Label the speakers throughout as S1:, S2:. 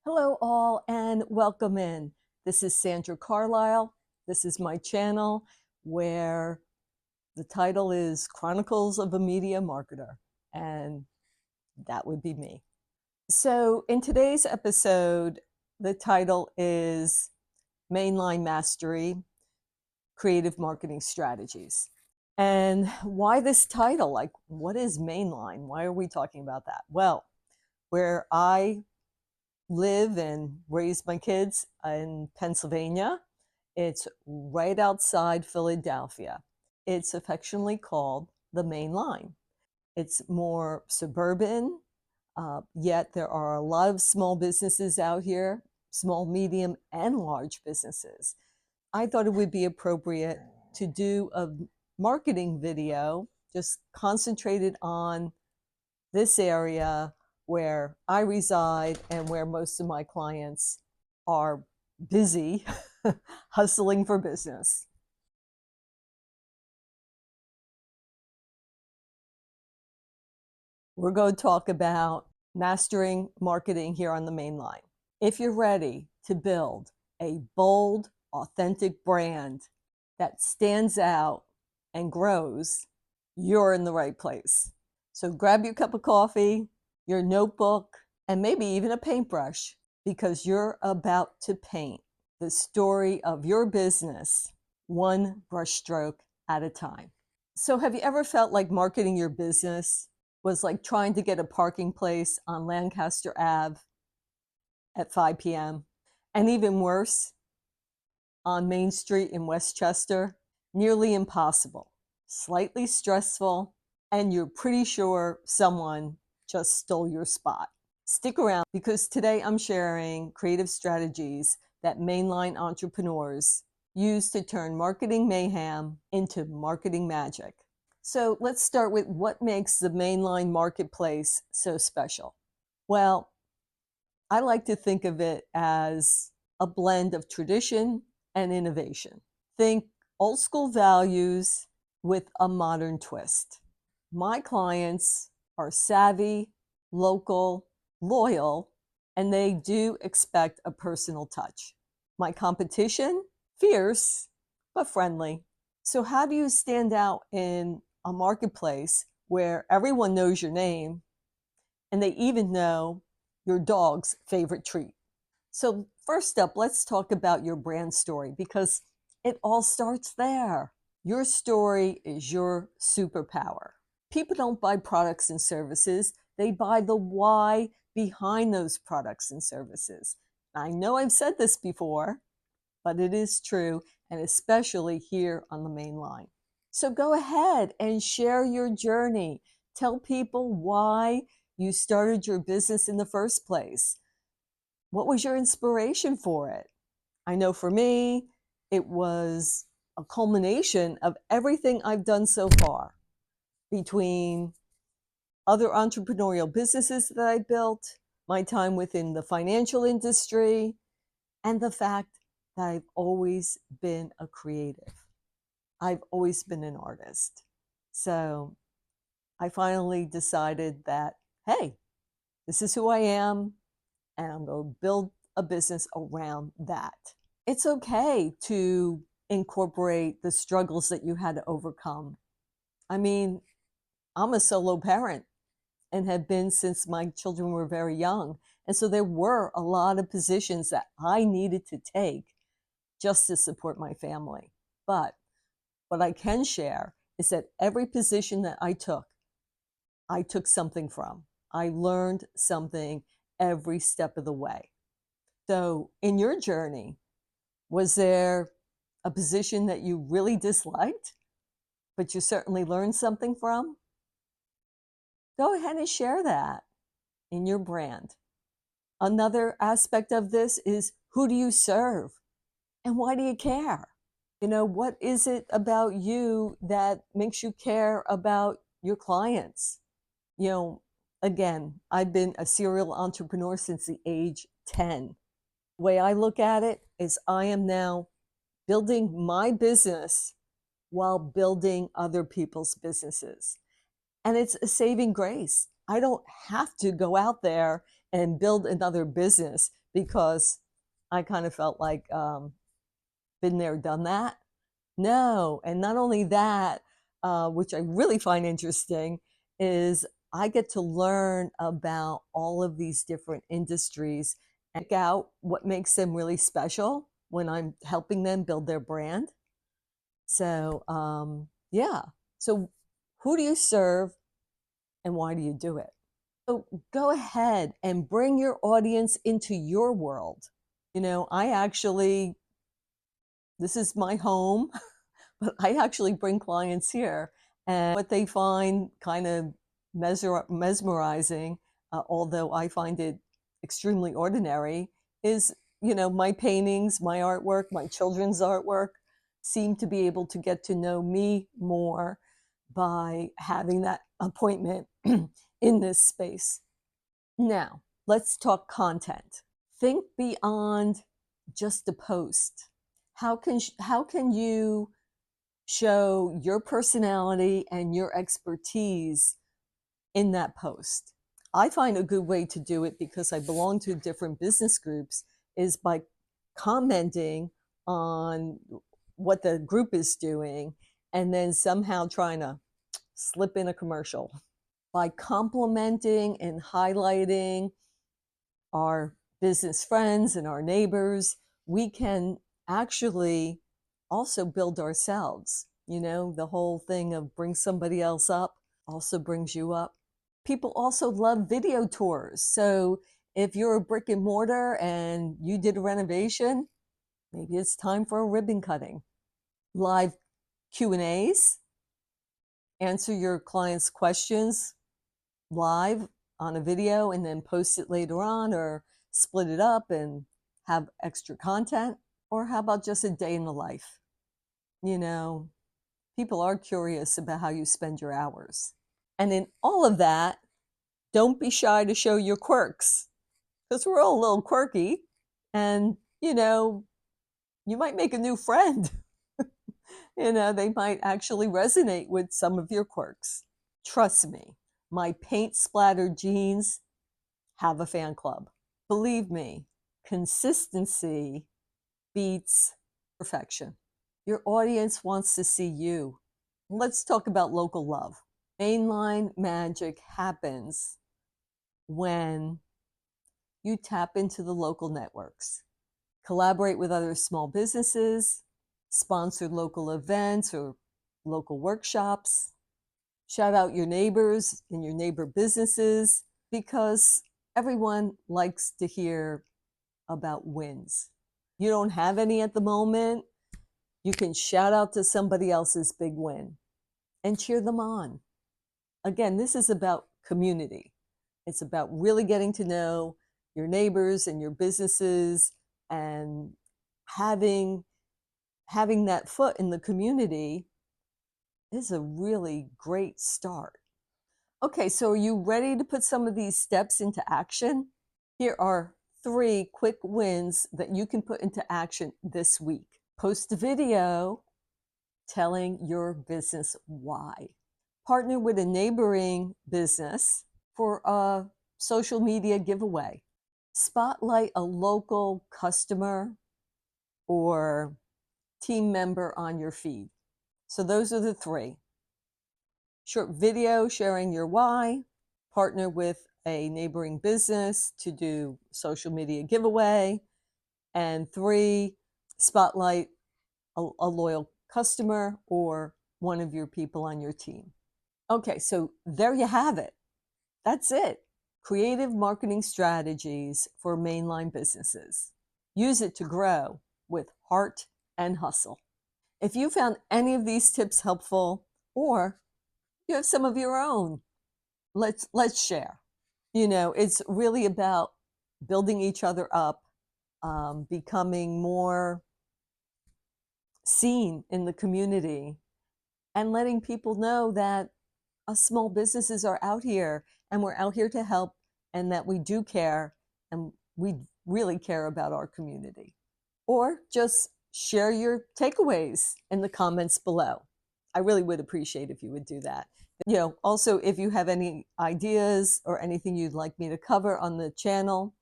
S1: Hello all and welcome in. This is Sandra Carlisle. This is my channel where the title is Chronicles of a Media Marketer, and that would be me. So in today's episode, the title is Mainline Mastery, Creative Marketing Strategies. And why this title? Like, what is Mainline? Why are we talking about that? Well, where I live and raise my kids in Pennsylvania. It's right outside Philadelphia. It's affectionately called the Main Line. It's more suburban, yet there are a lot of small businesses out here, small, medium, and large businesses. I thought it would be appropriate to do a marketing video just concentrated on this area where I reside and where most of my clients are busy hustling for business. We're going to talk about mastering marketing here on the main line. If you're ready to build a bold, authentic brand that stands out and grows, you're in the right place. So grab your cup of coffee, your notebook, and maybe even a paintbrush, because you're about to paint the story of your business one brushstroke at a time. So have you ever felt like marketing your business was like trying to get a parking place on Lancaster Ave at 5 p.m. and even worse, on Main Street in Westchester? Nearly impossible, slightly stressful, and you're pretty sure someone just stole your spot. Stick around, because today I'm sharing creative strategies that mainline entrepreneurs use to turn marketing mayhem into marketing magic. So let's start with what makes the mainline marketplace so special. Well, I like to think of it as a blend of tradition and innovation. Think old school values with a modern twist. My clients are savvy, local, loyal, and they do expect a personal touch. My competition, fierce, but friendly. So how do you stand out in a marketplace where everyone knows your name and they even know your dog's favorite treat? So first up, let's talk about your brand story, because it all starts there. Your story is your superpower. People don't buy products and services. They buy the why behind those products and services. I know I've said this before, but it is true, and especially here on the main line. So go ahead and share your journey. Tell people why you started your business in the first place. What was your inspiration for it? I know for me, it was a culmination of everything I've done so far, between other entrepreneurial businesses that I built, my time within the financial industry, and the fact that I've always been a creative. I've always been an artist. So I finally decided that, hey, this is who I am, and I'm going to build a business around that. It's okay to incorporate the struggles that you had to overcome. I mean, I'm a solo parent and have been since my children were very young. And so there were a lot of positions that I needed to take just to support my family. But what I can share is that every position that I took something from. I learned something every step of the way. So in your journey, was there a position that you really disliked, but you certainly learned something from? Go ahead and share that in your brand. Another aspect of this is, who do you serve and why do you care? You know, what is it about you that makes you care about your clients? You know, again, I've been a serial entrepreneur since the age 10. The way I look at it is I am now building my business while building other people's businesses. And it's a saving grace. I don't have to go out there and build another business because I kind of felt like been there, done that. No, and not only that, which I really find interesting, is I get to learn about all of these different industries and pick out what makes them really special when I'm helping them build their brand. So, yeah. So, who do you serve and why do you do it? So, go ahead and bring your audience into your world. I actually, this is my home, but I actually bring clients here. And what they find kind of mesmerizing, although I find it extremely ordinary, is, my paintings, my artwork, my children's artwork seem to be able to get to know me more by having that appointment in this space. Now, let's talk content. Think beyond just a post. How can you show your personality and your expertise in that post? I find a good way to do it, because I belong to different business groups, is by commenting on what the group is doing and then somehow trying to slip in a commercial. By complimenting and highlighting our business friends and our neighbors, we can actually also build ourselves. The whole thing of bring somebody else up also brings you up. People also love video tours. So if you're a brick and mortar and you did a renovation, maybe it's time for a ribbon cutting. Live Q&As, answer your clients' questions live on a video and then post it later on, or split it up and have extra content. Or how about just a day in the life? People are curious about how you spend your hours. And in all of that, don't be shy to show your quirks, because we're all a little quirky, and you might make a new friend. They might actually resonate with some of your quirks. Trust me, my paint splattered jeans have a fan club. Believe me, consistency beats perfection. Your audience wants to see you. Let's talk about local love. Mainline magic happens when you tap into the local networks, collaborate with other small businesses, sponsor local events or local workshops, shout out your neighbors and your neighbor businesses, because everyone likes to hear about wins. You don't have any at the moment, you can shout out to somebody else's big win and cheer them on. Again, this is about community. It's about really getting to know your neighbors and your businesses, and having that foot in the community is a really great start. Okay, so are you ready to put some of these steps into action? Here are 3 quick wins that you can put into action this week. Post a video telling your business why. Partner with a neighboring business for a social media giveaway. Spotlight a local customer or team member on your feed. So those are the 3. Short video sharing your why, partner with a neighboring business to do social media giveaway, and 3, spotlight a loyal customer or one of your people on your team. Okay, so there you have it. That's it. Creative marketing strategies for mainline businesses. Use it to grow with heart and hustle. If you found any of these tips helpful, or you have some of your own, let's share. It's really about building each other up, becoming more seen in the community, and letting people know that us small businesses are out here and we're out here to help, and that we do care and we really care about our community. Or just share your takeaways in the comments below. I really would appreciate if you would do that. Also, if you have any ideas or anything you'd like me to cover on the channel,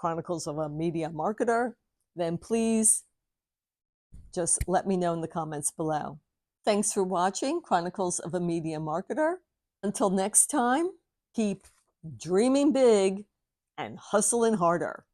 S1: Chronicles of a Media Marketer, then please just let me know in the comments below. Thanks for watching Chronicles of a Media Marketer. Until next time, keep dreaming big and hustling harder.